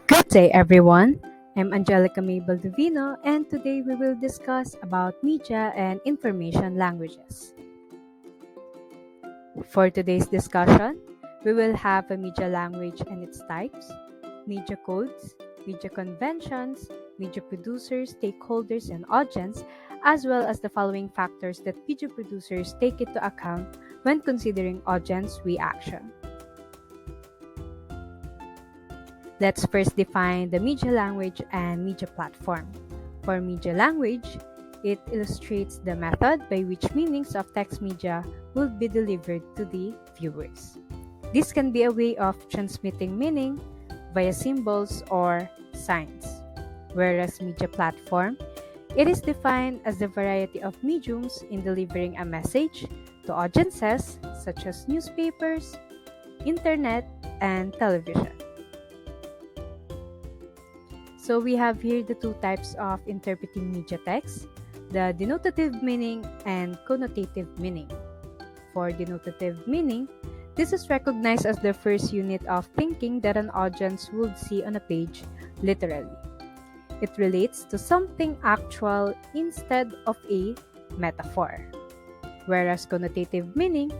Good day, everyone. I'm Angelica Mabel Divino, and today we will discuss about media and information languages. For today's discussion, we will have a media language and its types, media codes, media conventions, media producers, stakeholders, and audience, as well as the following factors that media producers take into account when considering audience reaction. Let's first define the media language and media platform. For media language, it illustrates the method by which meanings of text media will be delivered to the viewers. This can be a way of transmitting meaning via symbols or signs. Whereas media platform, it is defined as the variety of mediums in delivering a message to audiences such as newspapers, internet, and television. So we have here the two types of interpreting media text, the denotative meaning and connotative meaning. For denotative meaning, this is recognized as the first unit of thinking that an audience would see on a page literally. It relates to something actual instead of a metaphor. Whereas connotative meaning,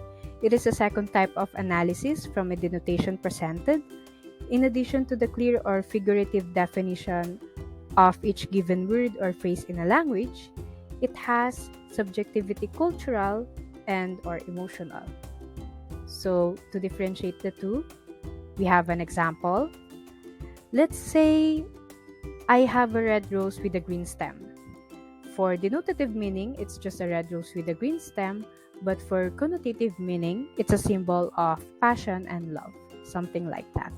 it is a second type of analysis from a denotation presented in addition to the clear or figurative definition of each given word or phrase in a language. It has subjectivity, cultural and or emotional. So to differentiate the two, we have an example. Let's say I have a red rose with a green stem. For denotative meaning, it's just a red rose with a green stem, but for connotative meaning, it's a symbol of passion and love, something like that.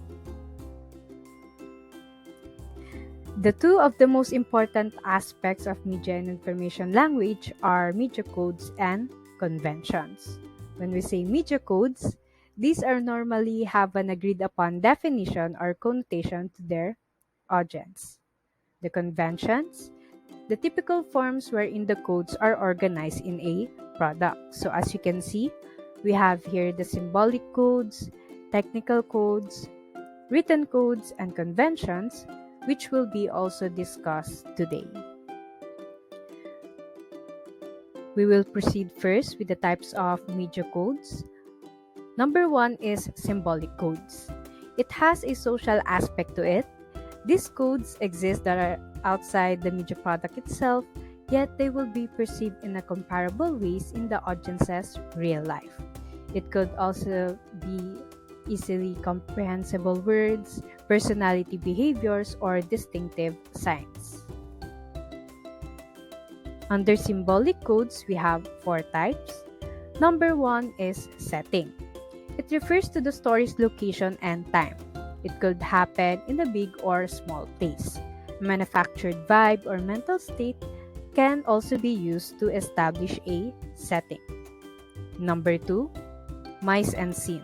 The two of the most important aspects of media and information language are media codes and conventions. When we say media codes, these are normally have an agreed upon definition or connotation to their audience. The conventions, the typical forms wherein the codes are organized in a product. So as you can see, we have here the symbolic codes, technical codes, written codes, and conventions, which will be also discussed today. We will proceed first with the types of media codes. Number one is symbolic codes. It has a social aspect to it. These codes exist that are outside the media product itself, yet they will be perceived in a comparable ways in the audience's real life. It could also be easily comprehensible words, personality behaviors, or distinctive signs. Under symbolic codes, we have four types. Number one is setting. It refers to the story's location and time. It could happen in a big or small place. Manufactured vibe or mental state can also be used to establish a setting. Number two, mise en scene.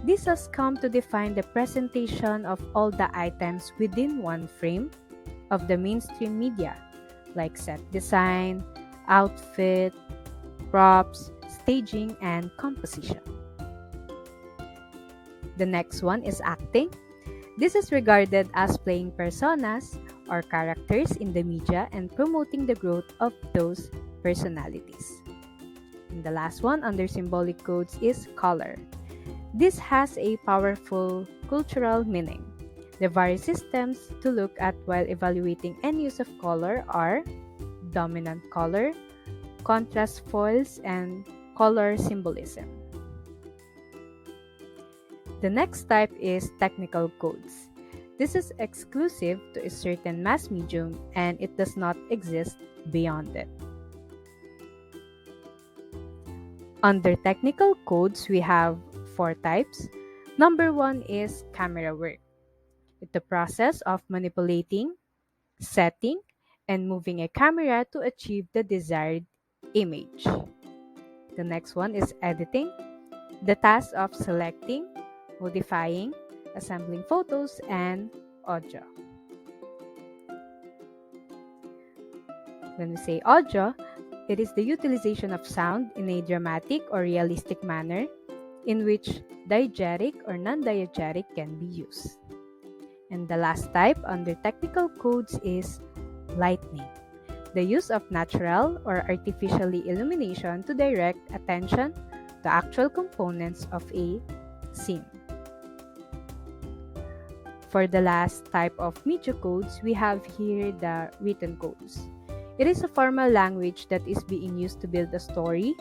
This has come to define the presentation of all the items within one frame of the mainstream media, like set design, outfit, props, staging, and composition. The next one is acting. This is regarded as playing personas or characters in the media and promoting the growth of those personalities. And the last one under symbolic codes is color. This has a powerful cultural meaning. The various systems to look at while evaluating any use of color are dominant color, contrast foils, and color symbolism. The next type is technical codes. This is exclusive to a certain mass medium and it does not exist beyond it. Under technical codes, we have four types. Number one is camera work. It's the process of manipulating, setting, and moving a camera to achieve the desired image. The next one is editing, the task of selecting, modifying, assembling photos, and audio. When we say audio, it is the utilization of sound in a dramatic or realistic manner in which diegetic or non-diegetic can be used. And the last type under technical codes is lighting, the use of natural or artificially illumination to direct attention to actual components of a scene. For the last type of media codes, we have here the written codes. It is a formal language that is being used to build a story,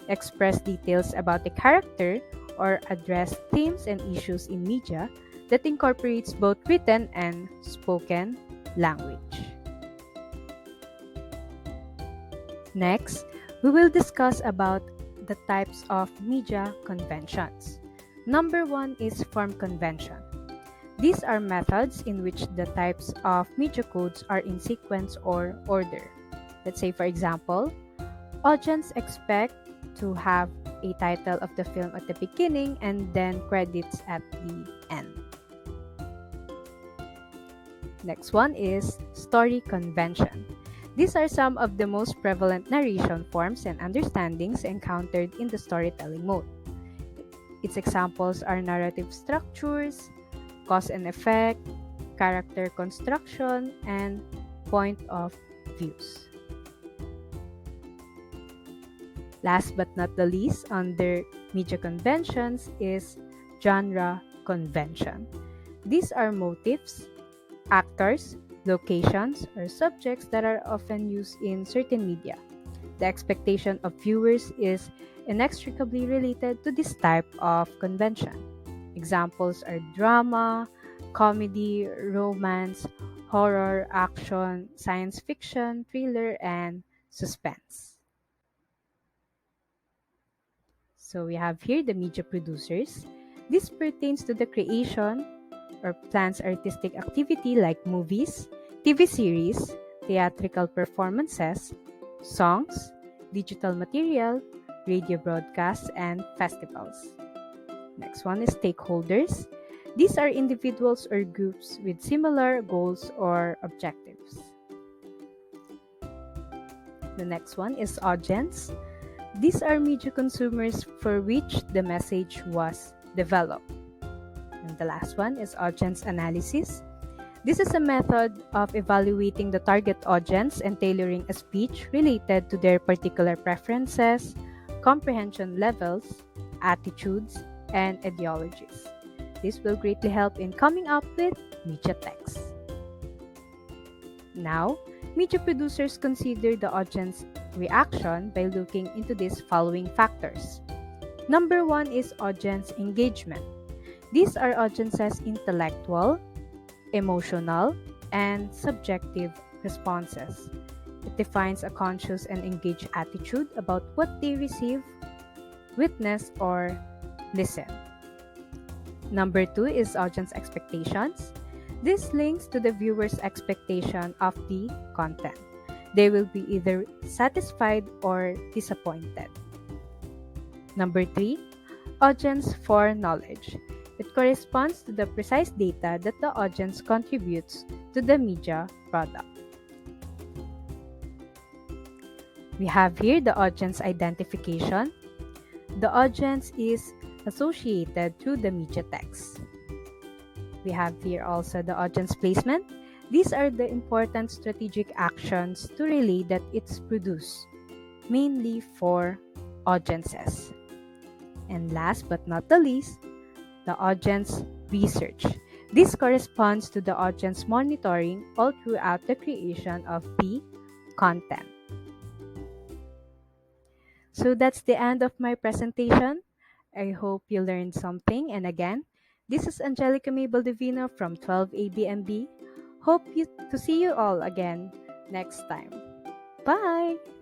express details about a character, or address themes and issues in media that incorporates both written and spoken language. Next, we will discuss about the types of media conventions. Number 1 is form convention. These are methods in which the types of media codes are in sequence or order. Let's say, for example, audience expect to have a title of the film at the beginning and then credits at the end. Next one is story convention. These are some of the most prevalent narration forms and understandings encountered in the storytelling mode. Its examples are narrative structures, cause and effect, character construction, and point of views. Last but not the least, under media conventions is genre convention. These are motifs, actors, locations, or subjects that are often used in certain media. The expectation of viewers is inextricably related to this type of convention. Examples are drama, comedy, romance, horror, action, science fiction, thriller, and suspense. So we have here the media producers. This pertains to the creation or plans artistic activity like movies, TV series, theatrical performances, songs, digital material, radio broadcasts, and festivals. Next one is stakeholders. These are individuals or groups with similar goals or objectives. The next one is audience. These are media consumers for which the message was developed. And the last one is audience analysis. This is a method of evaluating the target audience and tailoring a speech related to their particular preferences, comprehension levels, attitudes, and ideologies. This will greatly help in coming up with media text. Now, media producers consider the audience reaction by looking into these following factors. Number 1 is audience engagement. These are audience's intellectual, emotional, and subjective responses. It defines a conscious and engaged attitude about what they receive, witness, or listen. Number 2 is audience expectations. This links to the viewer's expectation of the content. They will be either satisfied or disappointed. Number 3, audience foreknowledge. It corresponds to the precise data that the audience contributes to the media product. We have here the audience identification. The audience is associated through the media text. We have here also the audience placement. These are the important strategic actions to relay that it's produced, mainly for audiences. And last but not the least, the audience research. This corresponds to the audience monitoring all throughout the creation of the content. So that's the end of my presentation. I hope you learned something. And again, this is Angelica Mabel Divino from 12 AMB. Hope to see you all again next time. Bye!